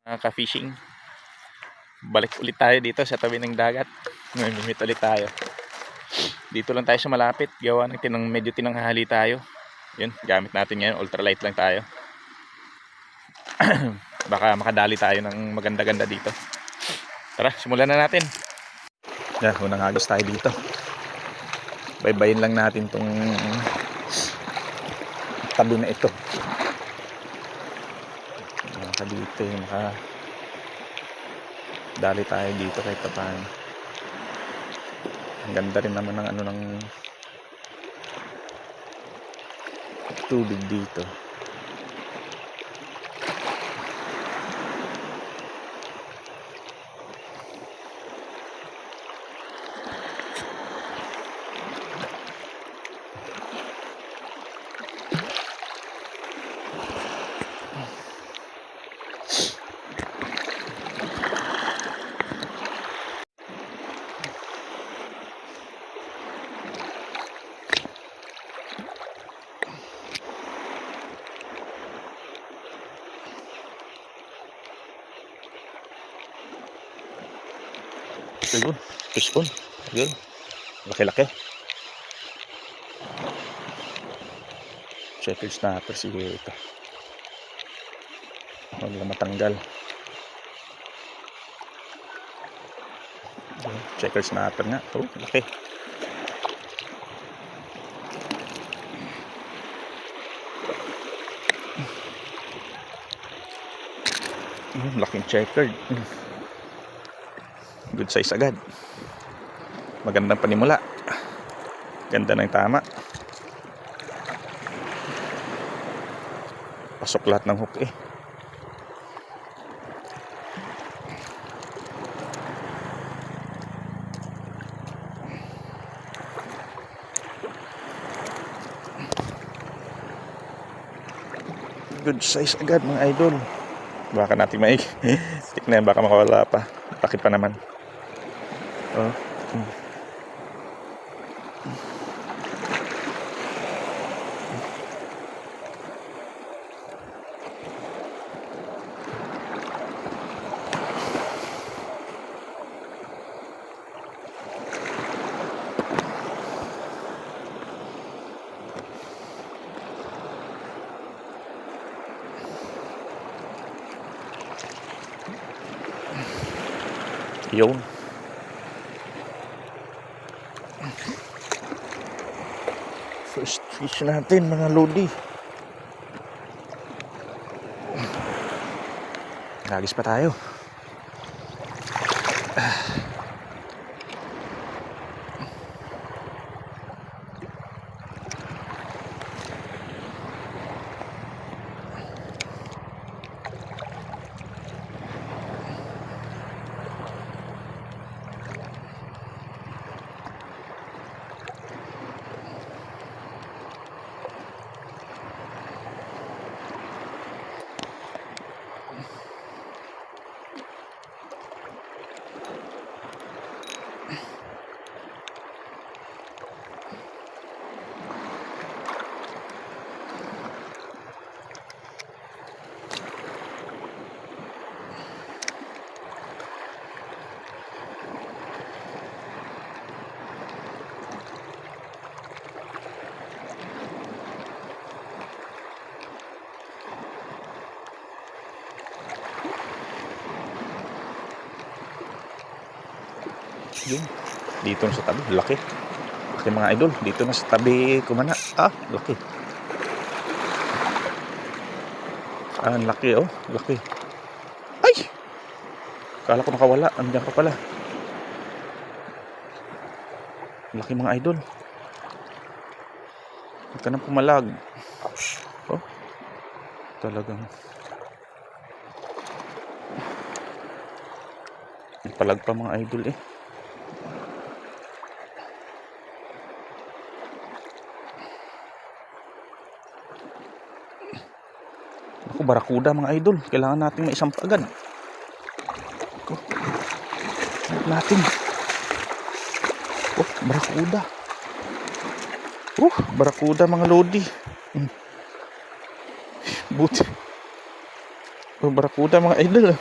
Ka-fishing. Balik ulit tayo dito sa tabi ng dagat. Mamimit ulit tayo. Dito lang tayo sa malapit. Gawa ng medyo tinanghali tayo. Yun, gamit natin ngayon. Ultralight lang tayo. Baka makadali tayo ng maganda-ganda dito. Tara, simulan na natin. Yeah, unang agos tayo dito. Baybayin lang natin tong tabi na ito. Maka dito, dali tayo dito kahit paano. Ang ganda rin naman ng ng tubig dito. Ayun, fishbone. Ayun, laki-laki. Checker snapper siguro ito. Huwag lang matanggal. Checker snapper nga. Oh, laki. Laking checkered. Good size agad. Magandang panimula. Ganda ng tama. Pasok lahat ng hook eh. Good size agad mga idol. Baka natin may tignan, baka makawala pa. Takip pa naman. Oh. Yun. First fish natin mga lodi. Nagis pa tayo. Yun, dito na sa tabi, laki mga idol, dito na sa tabi kumana. Laki. Ang laki, oh, laki. Ay, kala ko nakawala, andiyan ka pala. Laki mga idol. Huwag ka nang pumalag. Oh, talagang palag pa mga idol eh. Ako, barakuda mga idol. Kailangan natin maisampa agad. Natin. Barakuda. Barakuda mga lodi. Buti. Oh, barakuda mga idol.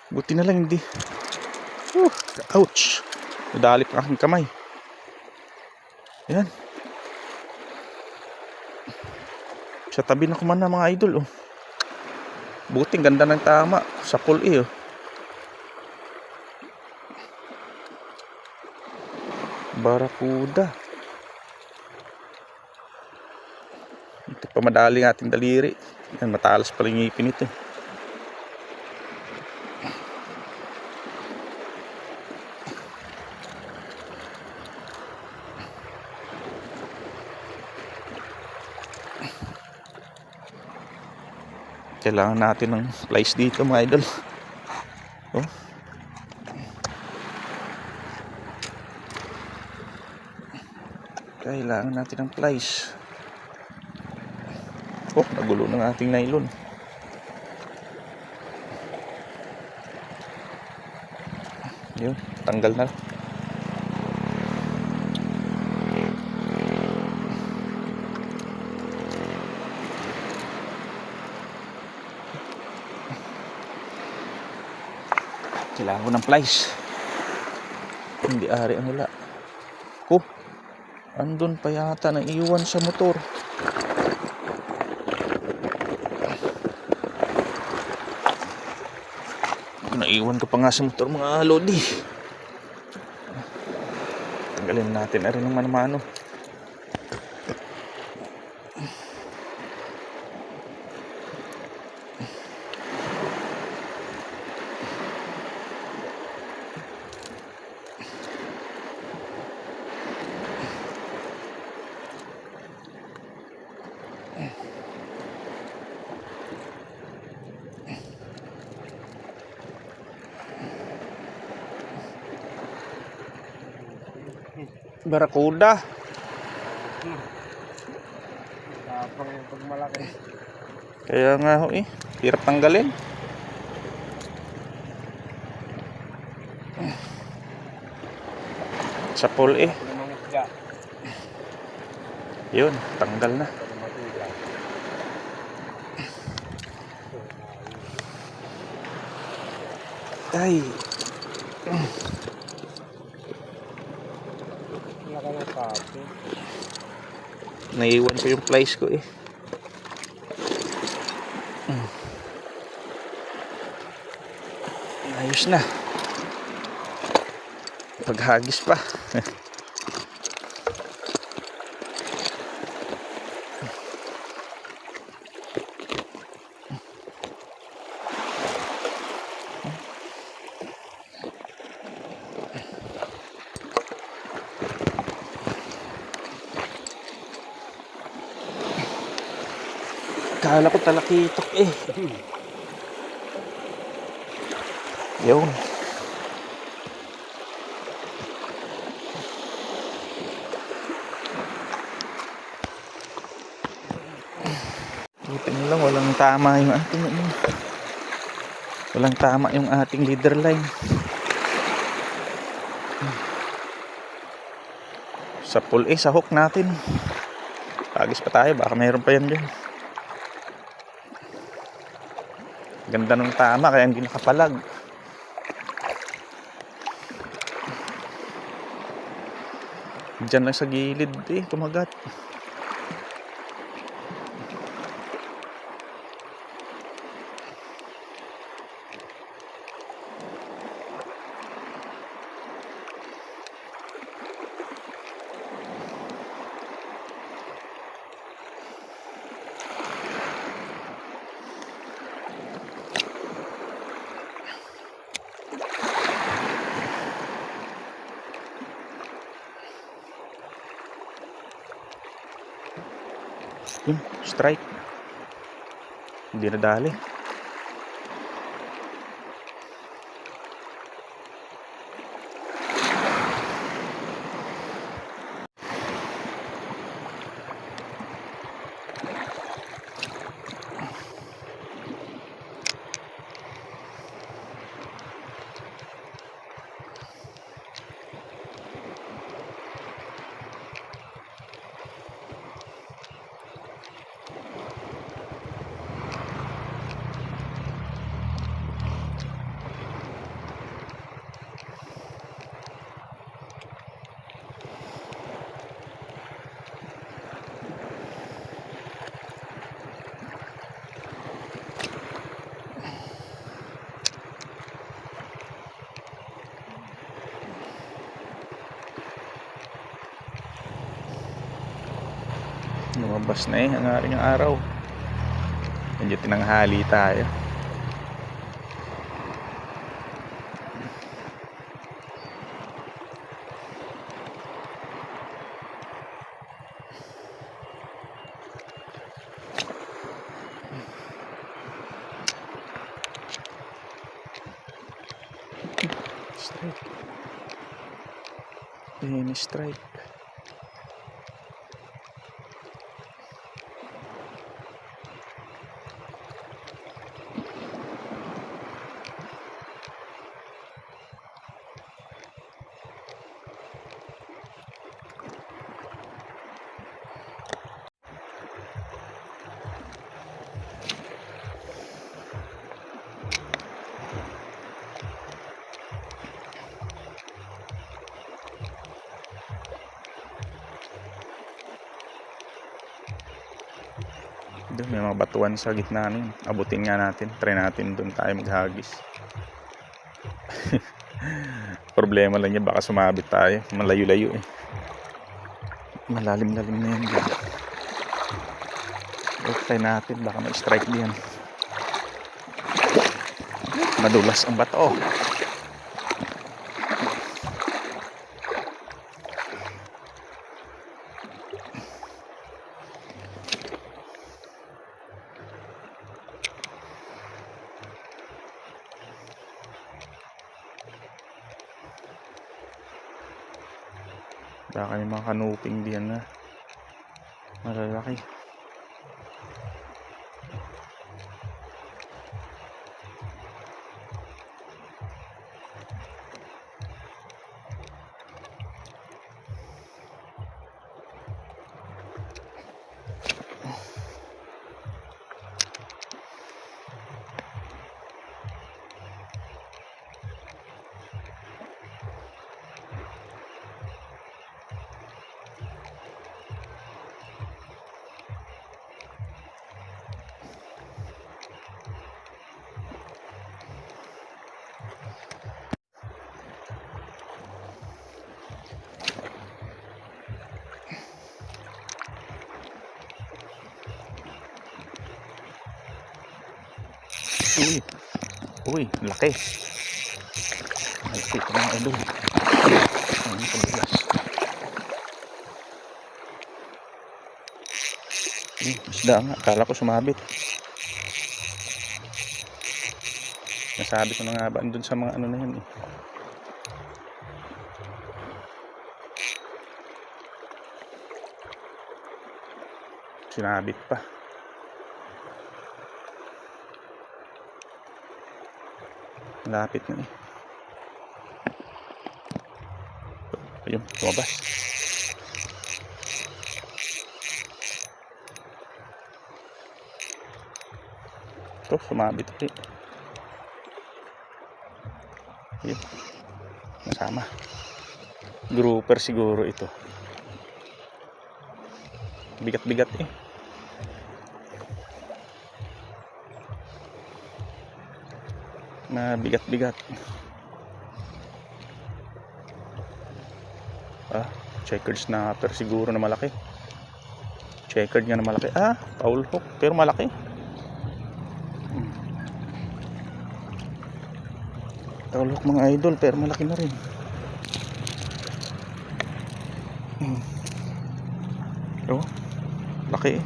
Buti na lang hindi. Ouch. Nadali pa aking kamay. Ayan. Sa tabi na kumana mga idol. Oh. Buti ganda ng tama. Sa pool oh. Barakuda. Ito pa madali ng ating daliri. Yan, matalas pala yung ngipin ito. Kailangan natin ng flies dito mga idol. Oh. Kailangan natin ng flies. Oh, nagulo ng ating nylon. Yun, tanggal na. Kailangan ko ng flies. Hindi ari ang wala. Andun pa yata na iwan sa motor. Naiwan ko pa nga sa motor mga lodi. Tanggalin natin na rin ng mano-mano. Barakuda. Tapang yung pagmalaki. Kaya nga ho hirap tanggalin. Sa pool Yun, tanggal na. Ay. Naiwan ko yung flies ko Ayos na. Paghagis pa. Kala ko talakitok Yun. Buti na lang walang tama yung ating walang tama yung ating leader line. Sa pool sa hook natin. Pagis pa tayo, baka mayroon pa yan dyan. Ganda ng tama kaya hindi nakapalag. Diyan lang sa gilid kumagat. Yun, strike. Hindi nadali. Lumabas na ang aring araw. Medyo tinanghali tayo. Strike. Penny strike. Doon may mga batuan sa gitna nun. Abutin nga natin. Try natin doon tayo maghagis. Problema lang yan. Baka sumabit tayo. Malayo-layo eh. Malalim-lalim na yan dyan. Try natin. Baka ma-strike diyan. Madulas ang bato. Baka may mga kanuping diyan na malalaki. Uy, laki. Malaki ito mga idol. Ang kabulas. Isda nga, akala ko sumabit. Nasabi ko na nga ba andun sa mga ano na yan eh. Sinabit pa. Malapit na eh. Ayun, lumabas. Ito, sumabit eh. Ayun. Nasama. Grouper siguro ito. Bigat-bigat eh. Na bigat-bigat. Checkered snapper siguro na malaki. Checkered nga na malaki. Foul hook pero malaki. Foul hook mga idol pero malaki na rin. Laki eh.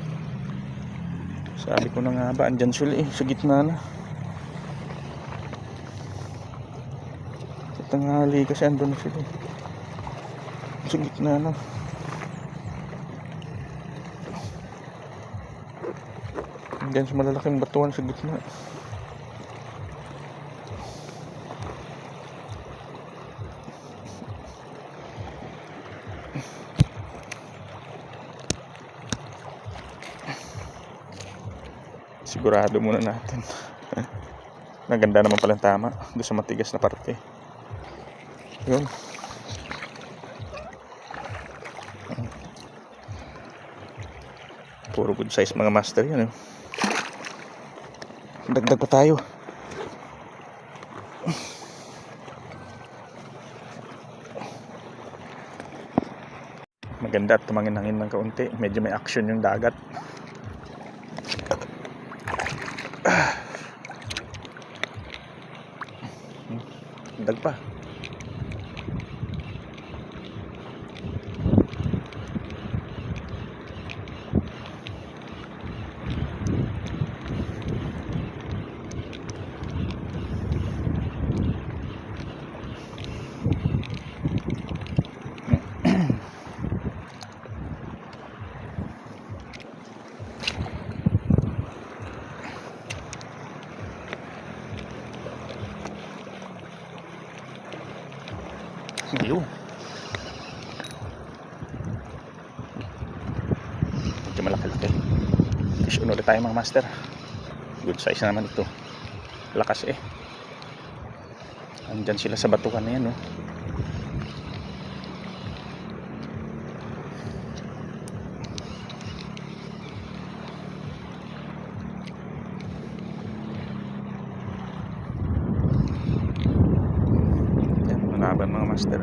Sabi ko na nga ba andyan sila eh sa gitna na. Tanghali kasi andun na sila sa gitna na. Diyan sa malalaking batuan sa gitna. Sigurado muna natin. Naganda naman palang tama doon sa matigas na parte. Yun. Puro good size mga master yan. Dagdag pa tayo. Maganda at tumangin-hangin ng kaunti. Medyo may action yung dagat. Dag pa. Yun. Medyo malaki-laki. Fish on ulit tayo mga master. Good size na naman ito. Lakas eh. Andyan sila sa batukan na yan, oh. Yan, manaban mga master.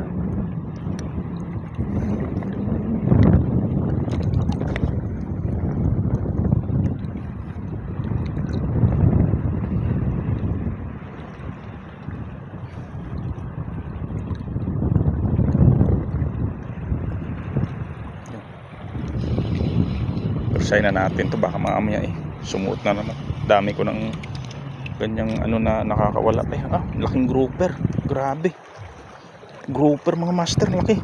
Persay na natin to, baka mamaya eh sumuot na naman. Dami ko ng ganyang ano na nakakawala eh. Laking grouper, grabe. Grouper mga master, laki.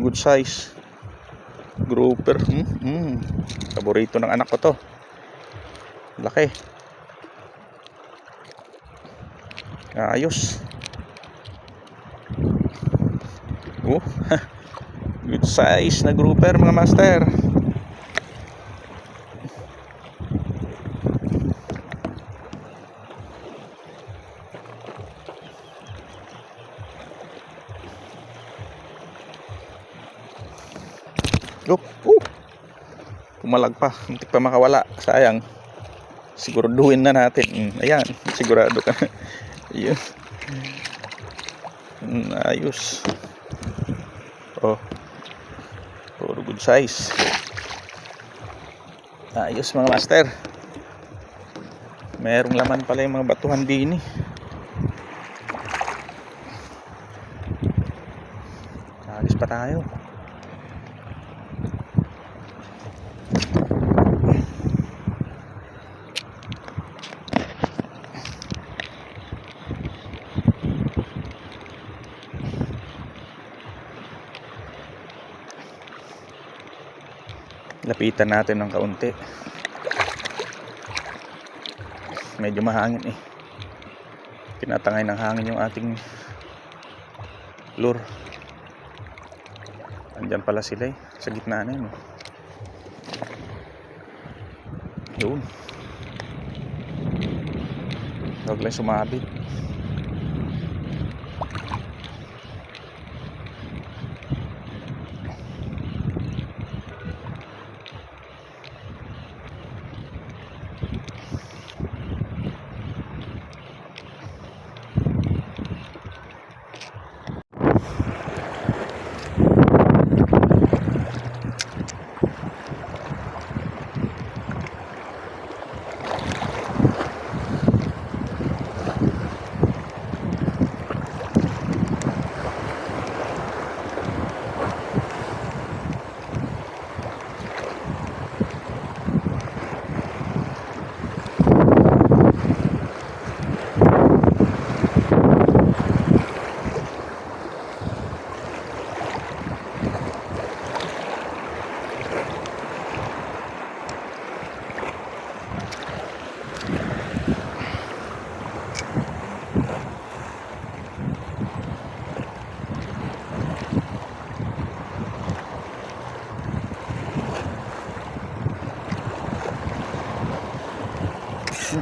Good size grouper. Paborito ng anak ko to. Laki. Ayos. Good size na grouper mga master. Pumalag pa, hindi pa makawala. Sayang. Siguraduhin na natin. Ayan, sigurado ka. Ayun. Ayos. Puro good size. Ayos mga master. Merong laman pala yung mga batuhan din eh. Ayos pa tayo. Lapitan natin ng kaunti. Medyo mahangin eh. Tinatangay ng hangin yung ating lure. Andyan pala sila eh, sa gitna na yun. Yun. Huwag lang sumabit.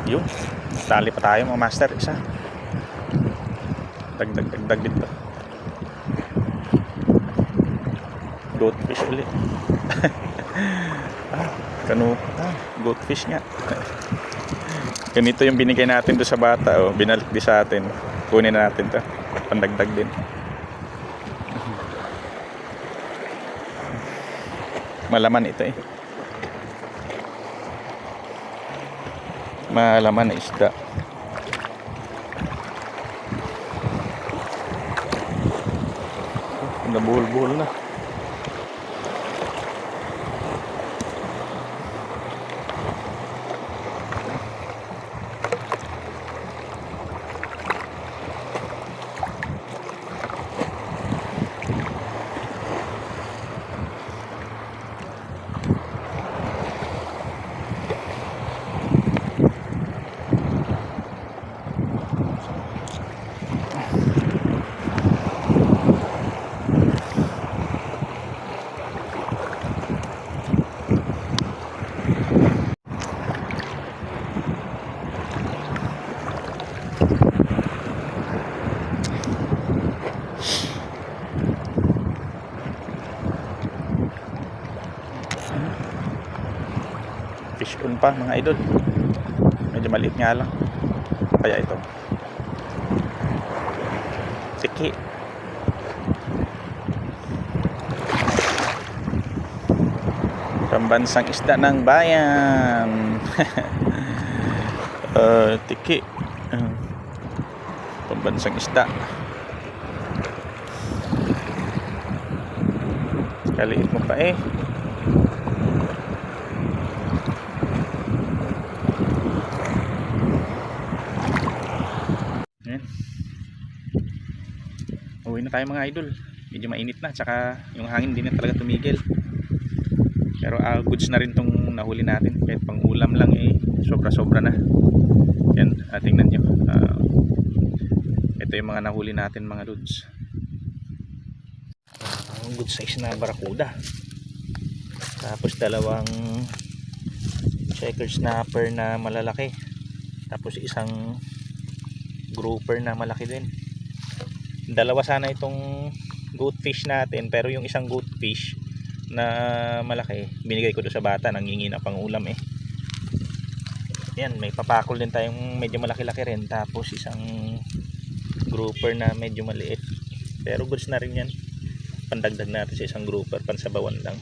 Yun, tali pa tayo mga master. Isa dagdag dito. Goatfish ulit. Goatfish nga. Ganito yung binigay natin doon sa bata, binalik din sa atin. Kunin na natin to, pandagdag din. Malaman ito eh. Malaman na isda. Nabuhol-buhol na. Fish on pa mga idol. Medyo maliit nga lang. Kaya ito. Tiki. Pambansang isda ng bayan. Tiki. Pambansang isda. Kaliit mo pa eh. Ayan. Uwi na tayo mga idol. Medyo mainit na, tsaka yung hangin din na talaga tumigil. Pero goods na rin tong nahuli natin. Kahit pang ulam lang eh, sobra-sobra na. Yan, tingnan nyo. Ito yung mga nahuli natin mga lods. Good size na barakuda. Tapos dalawang checker snapper na malalaki. Tapos isang grouper na malaki din. Dalawa sana itong goatfish natin, pero yung isang goatfish na malaki binigay ko doon sa bata, nangingi na pang ulam eh. Yan, may papakol din tayong medyo malaki-laki rin, tapos isang grouper na medyo maliit, pero goods na rin yan. Pandagdag natin sa isang grouper, pansabawan lang.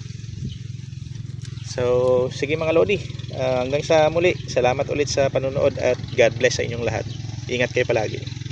So sige mga lodi, hanggang sa muli, salamat ulit sa panonood at God bless sa inyong lahat. Ingat kayo palagi.